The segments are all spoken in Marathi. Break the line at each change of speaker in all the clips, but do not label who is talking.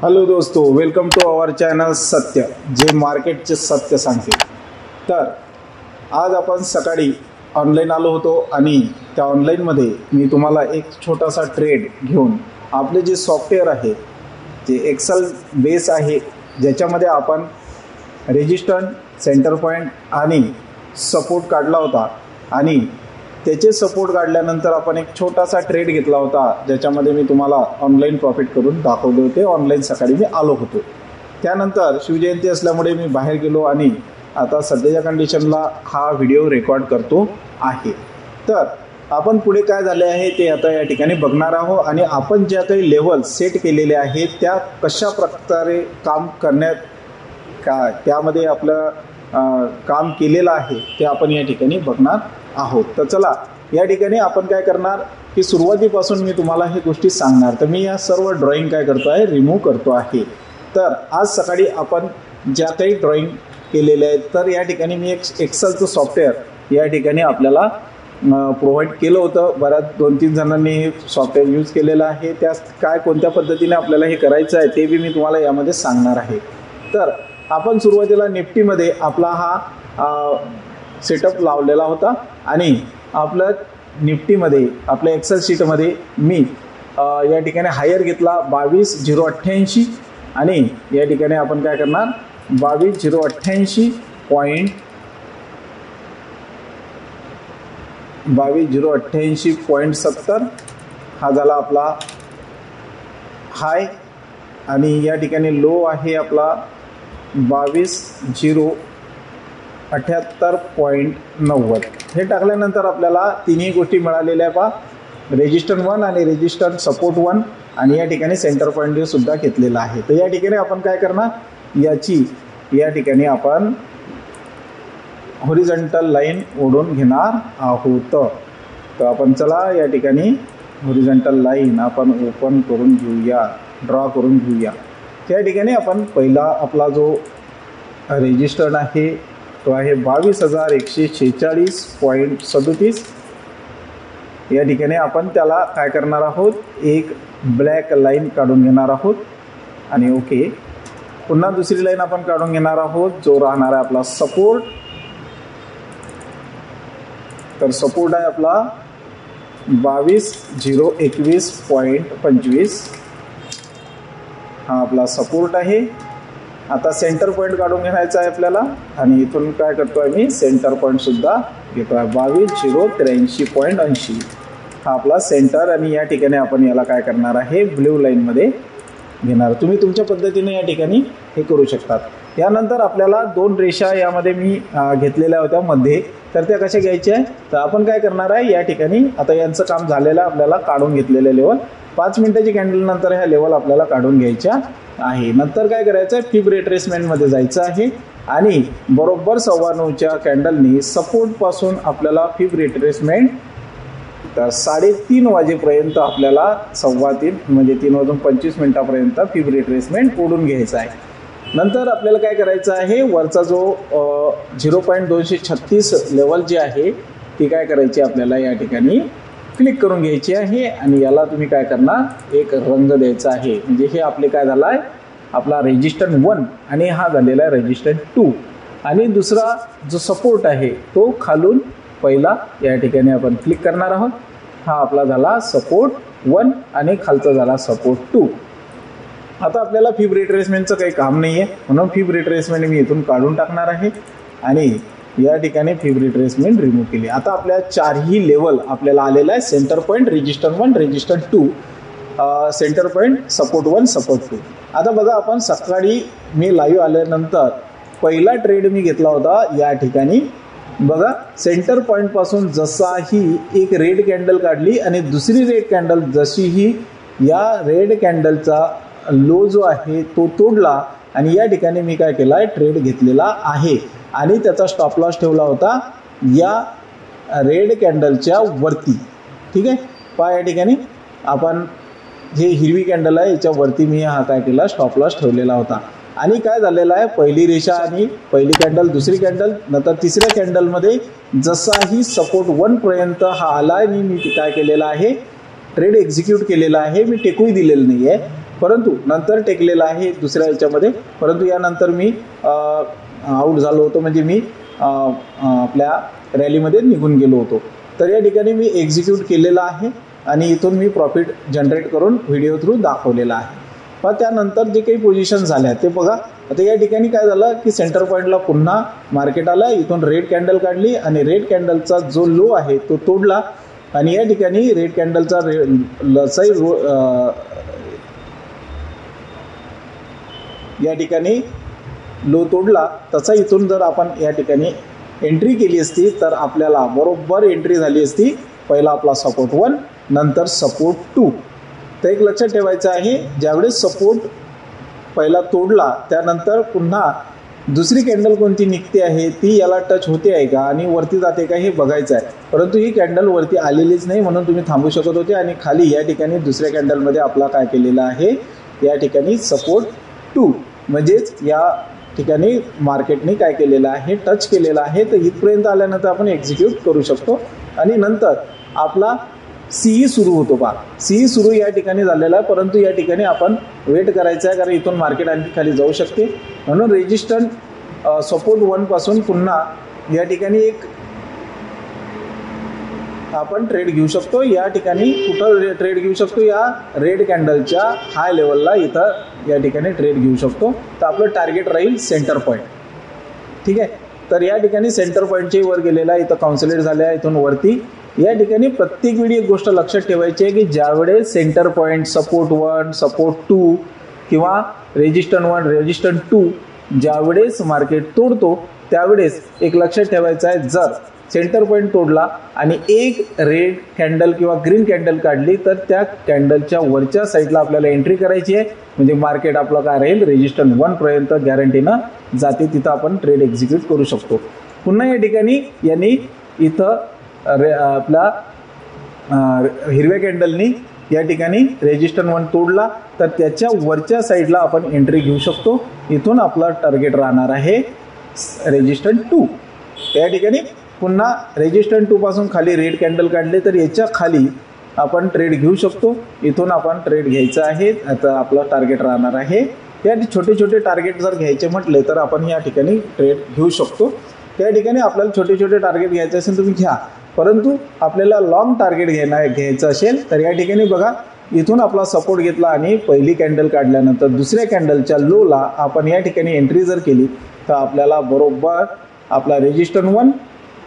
हॅलो दोस्तो, वेलकम टू आवर चॅनल सत्य, जे मार्केटचे सत्य सांगते। तर आज आपण सकाळी ऑनलाईन आलो होतो आणि त्या ऑनलाईनमध्ये मी तुम्हाला एक छोटासा ट्रेड घेऊन आपले जे सॉफ्टवेअर आहे, जे एक्सेल बेस आहे, ज्याच्यामध्ये आपण रेजिस्टन्स, सेंटर पॉईंट आणि सपोर्ट काढला होता आणि त्याचे सपोर्ट काढल्यानंतर आपण एक छोटासा ट्रेड घेतला होता, ज्याच्यामध्ये मी तुम्हाला ऑनलाईन प्रॉफिट करून दाखवले होते। ऑनलाईन सकाळी मी आलो होतो। त्यानंतर शिवजयंती असल्यामुळे मी बाहेर गेलो आणि आता सध्याच्या कंडिशनला हा व्हिडिओ रेकॉर्ड करतो आहे। तर आपण पुढे काय झाले आहे ते आता या ठिकाणी बघणार आहोत आणि आपण ज्या काही लेवल सेट केलेले आहेत त्या कशा प्रकारे काम करण्यात का त्यामध्ये आपलं काम केलेलं आहे ते आपण या ठिकाणी बघणार आहोत। तर चला या ठिकाणी आपण काय करणार की सुरुवातीपासून मी तुम्हाला हे गोष्टी सांगणार। तर मी या सर्व ड्रॉइंग काय करतो आहे, रिमूव्ह करतो आहे। तर आज सकाळी आपण ज्या काही ड्रॉइंग केलेले आहेत, तर या ठिकाणी मी एक एक्सेलचं सॉफ्टवेअर या ठिकाणी आपल्याला प्रोव्हाइड केलं होतं। बऱ्याच 2-3 जणांनी हे सॉफ्टवेअर यूज केलेलं आहे। त्या काय कोणत्या पद्धतीने आपल्याला हे करायचं आहे ते बी मी तुम्हाला यामध्ये सांगणार आहे। तर आपण सुरुवातीला निफ्टीमध्ये आपला हा सेटअप लावलेला होता आणि आपलं निफ्टीमध्ये आपल्या एक्सेल शीटमध्ये मी या ठिकाणी हायर घेतला 22,088 आणि या ठिकाणी आपण काय करणार 22,088.70 हा झाला आपला हाय आणि या ठिकाणी लो आहे आपला 22,078.90। हे टाकल्यानंतर आपल्याला तिन्ही गोष्टी मिळालेल्या आहे पहा, रेजिस्टन्स 1 आणि रेजिस्टन्स सपोर्ट 1 आणि या ठिकाणी सेंटर पॉईंट सुद्धा घेतलेला आहे। तर या ठिकाणी आपण काय करणार, याची या ठिकाणी आपण हॉरिझॉन्टल लाईन ओढून घेणार आहोत। तर आपण चला या ठिकाणी हॉरिझॉन्टल लाईन आपण ओपन करून घेऊया, ड्रॉ करून घेऊया। त्या ठिकाणी आपण पहिला आपला जो रेजिस्टन्स आहे तो आहे 22,146.37। या ठिकाणी आपण त्याला काय करणार आहोत, एक ब्लॅक लाईन काढून घेणार आहोत आणि ओके। पुन्हा दुसरी लाईन आपण काढून घेणार आहोत जो राहणार आहे आपला सपोर्ट। तर सपोर्ट आहे आपला 22,021.25 हा आपला सपोर्ट आहे। आता सेंटर पॉईंट काढून घ्यायचा आहे आपल्याला आणि इथून काय करतोय मी सेंटर पॉईंट सुद्धा घेतोय 22,083.80 हा आपला सेंटर आणि या ठिकाणी आपण याला काय करणार आहे ब्ल्यू लाईन मध्ये घेणार। तुम्ही तुमच्या पद्धतीने या ठिकाणी हे करू शकतात। यानंतर आपल्याला 2 रेषा यामध्ये मी घेतलेल्या होत्या मध्ये, तर त्या कशा घ्यायच्या आहे, तर आपण काय करणार आहे या ठिकाणी आता यांचं काम झालेलं आपल्याला काढून घेतलेले लेवल 5 मिनिटाची कॅन्डल नंतर ह्या लेवल आपल्याला काढून घ्यायच्या आहे। नंतर काय करायचं आहे, फिब रिट्रेसमेंट मध्ये जायचं आहे आणि बरोबर 9:15च्या कॅन्डलनी सपोर्ट पासून आपल्याला फिब रिट्रेसमेंट तर 3:30 वाजेपर्यंत आपल्याला 3:15 म्हणजे 3:25 फिब रिट्रेसमेंट ओढून घ्यायचं आहे। नंतर आपल्याला काय करायचं आहे, वरचा जो 0.236 लेवल जी आहे ती काय करायची आपल्याला या ठिकाणी क्लिक करून घ्यायची आहे आणि याला तुम्ही काय करणार एक रंग द्यायचा आहे। म्हणजे हे आपले काय झालं आहे आपला रेजिस्टन्स 1 आणि हा झालेला आहे रेजिस्टन्स 2 आणि दुसरा जो सपोर्ट आहे तो खालून पहिला या ठिकाणी आपण क्लिक करणार आहोत। हा आपला झाला सपोर्ट 1 आणि खालचा झाला सपोर्ट 2। आता आपल्याला फिब रिट्रेसमेंटचं काही काम नाही आहे म्हणून फिब रिट्रेसमेंट मी इथून काढून टाकणार आहे आणि या ठिकाणी फिब रिट्रेसमेंट रिमूव्ह केली। आता आपल्या 4ही लेवल आपल्याला आलेला आहे, centre point resistance 1 resistance 2 centre point support 1 support 2। आता बघा आपण सकाळी मी लाईव्ह आल्यानंतर पहिला ट्रेड मी घेतला होता या ठिकाणी बघा, सेंटर पॉईंट पासून जसाही एक रेड कॅन्डल काढली आणि दुसरी रेड कॅन्डल जशीही या रेड कॅन्डलचा लो जो आहे तो तोडला आणि या ठिकाणी मी काय केला आहे ट्रेड घेतलेला आहे आणि त्याचा स्टॉप लॉस ठेवला होता या रेड कॅन्डलच्या वरती। ठीक आहे, पहा या ठिकाणी आपण हे हिरवी कॅन्डल आहे याच्या वरती मी हा काय केला स्टॉप लॉस ठेवलेला होता आणि काय झालेलं आहे पहिली रेषा आणि पहिली कॅन्डल दुसरी कॅन्डल नंतर तिसऱ्या कॅन्डलमध्ये जसाही सपोर्ट 1 पर्यंत हा आला आणि मी काय केलेला आहे ट्रेड एक्झिक्यूट केलेला आहे, मी टेकूही दिलेलं नाही आहे परंतु नंतर टेकलेला आहे दुसऱ्या याच्यामध्ये, परंतु यानंतर मी आऊट झालो होतो, म्हणजे मी आपल्या रॅलीमध्ये निघून गेलो होतो. तर या ठिकाणी मी एक्झिक्यूट केलेला आहे आणि इथून मी प्रॉफिट जनरेट करून व्हिडिओ थ्रू दाखवलेला आहे. पण त्यानंतर जे काही पोझिशन झाल्या ते बघा. आता या ठिकाणी काय झालं की सेंटर पॉईंटला पुन्हा मार्केट आला, इथून रेड कॅन्डल काढली आणि रेड कॅन्डलचा जो लो आहे तो तोडला आणि या ठिकाणी रेड कॅन्डलचा या ठिकाणी लो तोडला. तसा इथून जर आपण या ठिकाणी एंट्री केली असती तर आपल्याला बरोबर एंट्री झाली असती. पहिला आपला सपोर्ट 1, नंतर सपोर्ट 2. तर एक लक्षात ठेवायचं आहे, ज्यावेळेस सपोर्ट पहिला तोडला त्यानंतर पुन्हा दुसरी कॅन्डल कोणती निघते आहे ती याला टच होते आहे का आणि वरती जाते का हे बघायचं आहे. परंतु ही कॅन्डल वरती आलेलीच नाही, म्हणून तुम्ही थांबू शकत होते आणि खाली या ठिकाणी दुसऱ्या कॅन्डलमध्ये आपला काय केलेला आहे, या ठिकाणी सपोर्ट 2 म्हणजेच या ठिकाणी मार्केटने काय केलेलं आहे, टच केलेला आहे. तर इथपर्यंत आल्यानंतर आपण एक्झिक्यूट करू शकतो आणि नंतर आपला सीई सुरू होतो. पहा सीई सुरू या ठिकाणी झालेला आहे, परंतु या ठिकाणी आपण वेट करायचं आहे कारण इथून मार्केट आणखी खाली जाऊ शकते. म्हणून रेजिस्टंट सपोर्ट 1 पासून पुन्हा या ठिकाणी एक आपण ट्रेड घेऊ शकतो. या ठिकाणी कुठं ट्रेड घेऊ शकतो, या रेड कॅन्डलच्या हाय लेवलला इथं या ठिकाणी ट्रेड घेऊ शकतो. तर आपलं टार्गेट राहील सेंटर पॉईंट. ठीक आहे. तर या ठिकाणी सेंटर पॉईंटचे वर गेलेला इथं कॉन्सोलिडेट झाले आहे इथून वरती. या ठिकाणी प्रत्येक वेळी एक गोष्ट लक्षात ठेवायची आहे की ज्यावेळेस सेंटर पॉईंट सपोर्ट 1, सपोर्ट 2 किंवा रेजिस्टंट 1, रेजिस्टंट 2 ज्यावेळेस मार्केट तोडतो त्यावेळेस एक लक्षात ठेवायचं आहे, जर सेंटर पॉईंट तोडला आणि एक रेड कॅन्डल किंवा ग्रीन कॅन्डल काढली तर त्या कॅन्डलच्या वरच्या साईडला आपल्याला एंट्री करायची आहे. म्हणजे मार्केट आपलं काय राहील, रेजिस्टंट 1 पर्यंत गॅरंटीनं जाते, तिथं आपण ट्रेड एक्झिक्यूट करू शकतो. पुन्हा या ठिकाणी यांनी इथं आपला हिरव्या कॅन्डलनी या ठिकाणी रेजिस्टंट 1 तोडला तर त्याच्या वरच्या साईडला आपण एंट्री घेऊ शकतो. इथून आपला टार्गेट राहणार आहे रेजिस्टंट 2. या ठिकाणी पुन्हा रेजिस्टंट 2 पासून खाली रेड कॅन्डल काढले तर याच्या खाली आपण ट्रेड घेऊ शकतो. इथून आपण ट्रेड घ्यायचं आहे. आता आपला टार्गेट राहणार आहे. या छोटे छोटे टार्गेट जर घ्यायचे म्हटले तर आपण या ठिकाणी ट्रेड घेऊ शकतो. त्या ठिकाणी आपल्याला छोटे छोटे टार्गेट घ्यायचे असेल तुम्ही घ्या, परंतु आपल्याला लॉंग टार्गेट घ्यायचं असेल तर या ठिकाणी बघा, इथून आपला सपोर्ट घेतला आणि पहिली कॅन्डल काढल्यानंतर दुसऱ्या कॅन्डलच्या लोला आपण या ठिकाणी एंट्री जर केली तर आपल्याला बरोबर आपला रेजिस्टंट 1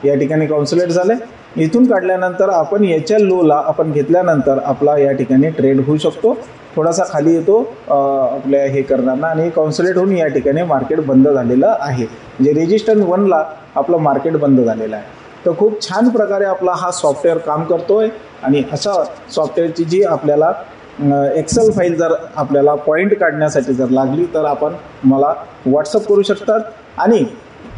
या ठिकाणी कॉन्सोलिडेट झाले. इथून काढल्यानंतर आपण याच्या लोला आपण घेतल्यानंतर आपला या ठिकाणी ट्रेड होऊ शकतो. थोडासा खाली येतो आपल्या हे करताना आणि कॉन्सोलिडेट होऊन या ठिकाणी मार्केट बंद झालेलं आहे. म्हणजे रेजिस्टंट 1ला आपलं मार्केट बंद झालेलं आहे. तर खूप छान प्रकारे आपला हा सॉफ्टवेअर काम करतोय आणि अशा सॉफ्टवेअरची जी आपल्याला एक्सेल फाईल जर आपल्याला पॉईंट काढण्यासाठी जर लागली तर आपण मला व्हॉट्सअप करू शकतात. आणि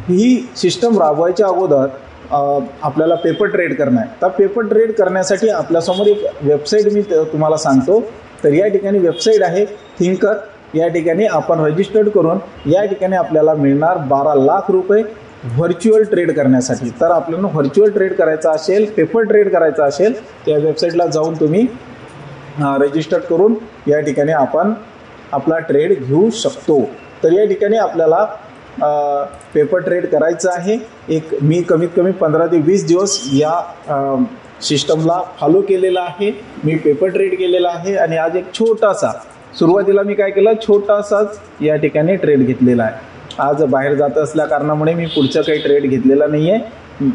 ही सिस्टम राबवायच्या अगोदर आपल्याला पेपर ट्रेड करणं आहे. तर पेपर ट्रेड करण्यासाठी आपल्यासमोर एक वेबसाईट मी तुम्हाला सांगतो. तर या ठिकाणी वेबसाईट आहे थिंकर. या ठिकाणी आपण रजिस्टर्ड करून या ठिकाणी आपल्याला मिळणार 12 लाख रुपये व्हर्च्युअल ट्रेड करण्यासाठी. तर आपल्याला व्हर्च्युअल ट्रेड करायचा असेल, पेपर ट्रेड करायचा असेल, त्या वेबसाईटला जाऊन तुम्ही रजिस्टर करून या ठिकाणी आपण आपला ट्रेड घेऊ शकतो. तर या ठिकाणी आपल्याला पेपर ट्रेड करायचं आहे. मी कमीत कमी 15 ते 20 दिवस या सिस्टमला फॉलो केलेला आहे. मी पेपर ट्रेड केलेला आहे आणि आज एक छोटासा सुरुवातीला मी काय केलं, छोटासाच या ठिकाणी ट्रेड घेतलेला आहे. आज बाहेर जात असल्या कारणामुळे मी पुढचं काही ट्रेड घेतलेला नाही आहे.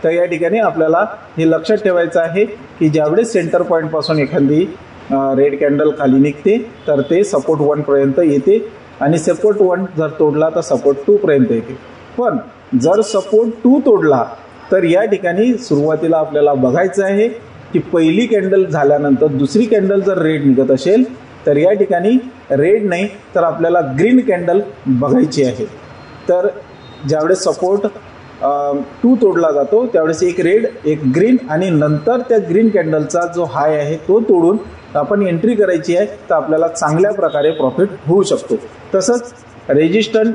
तर या ठिकाणी आपल्याला हे लक्षात ठेवायचं आहे की ज्यावेळेस सेंटर पॉईंटपासून एखादी रेड कॅन्डल खाली निघते तर ते सपोर्ट 1 पर्यंत येते आणि सपोर्ट 1 जर तोडला तर सपोर्ट 2 पर्यंत येते. पण जर सपोर्ट 2 तोडला तर या ठिकाणी सुरुवातीला आपल्याला बघायचं आहे की पहिली कॅन्डल झाल्यानंतर दुसरी कॅन्डल जर रेड निघत असेल तर या ठिकाणी रेड नाही तर आपल्याला ग्रीन कॅन्डल बघायची आहे. तर ज्यावेळेस सपोर्ट 2 तोडला जातो त्यावेळेस एक रेड एक ग्रीन आणि नंतर त्या ग्रीन कॅन्डलचा जो हाय आहे तो तोडून आपण एंट्री करायची आहे. तर आपल्याला चांगल्या प्रकारे प्रॉफिट होऊ शकतो. तसंच रेजिस्टंट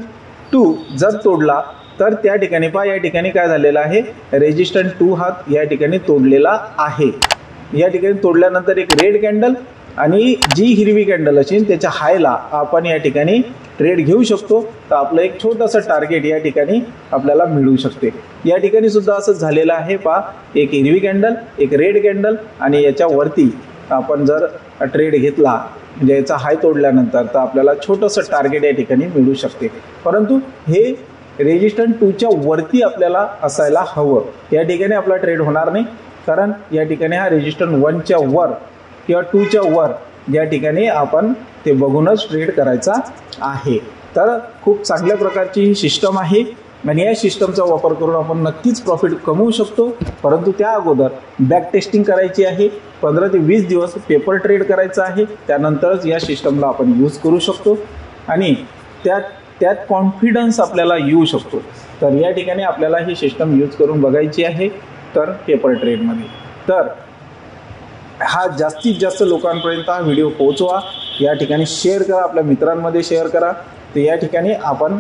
2 जर तोडला तर त्या ठिकाणी पहा, या ठिकाणी काय झालेलं आहे, रेजिस्टंट 2 हा या ठिकाणी तोडलेला आहे. या ठिकाणी तोडल्यानंतर एक रेड कॅन्डल आणि जी हिरवी कॅन्डल असेल त्याच्या हायला आपण या ठिकाणी ट्रेड घेऊ शकतो. तर आपलं एक छोटंसं टार्गेट या ठिकाणी आपल्याला मिळू शकते. या ठिकाणी सुद्धा असं झालेलं आहे पहा, एक हिरवी कॅन्डल, एक रेड कॅन्डल आणि याच्यावरती आपण जर ट्रेड घेतला म्हणजे याचा हाय तोडल्यानंतर तर आपल्याला छोटंसं टार्गेट या ठिकाणी मिळू शकते. परंतु हे रेजिस्टन्स 2च्या वरती आपल्याला असायला हवं. या ठिकाणी आपला ट्रेड होणार नाही, कारण या ठिकाणी हा रेजिस्टन्स 1च्या वर किंवा 2च्या वर या ठिकाणी आपण ते बघूनच ट्रेड करायचा आहे. तर खूप चांगल्या प्रकारची ही सिस्टम आहे आणि या सिस्टमचा वापर करून आपण नक्कीच प्रॉफिट कमवू शकतो. परंतु त्या अगोदर बॅक टेस्टिंग करायची आहे. 15 ते 20 दिवस पेपर ट्रेड करायचा आहे. त्यानंतरच या सिस्टमला आपण यूज करू शकतो आणि त्यात कॉन्फिडन्स आपल्याला येऊ शकतो. तर या ठिकाणी आपल्याला ही सिस्टम यूज करून बघायची आहे तर पेपर ट्रेडमध्ये. तर हा जास्तीत जास्त लोकांपर्यंत हा व्हिडिओ पोहोचवा. या ठिकाणी शेअर करा, आपल्या मित्रांमध्ये शेअर करा. तर या ठिकाणी आपण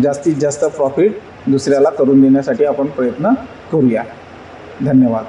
जास्तीत जास्त प्रॉफिट दुसऱ्याला करून देण्यासाठी आपण प्रयत्न करूया. धन्यवाद.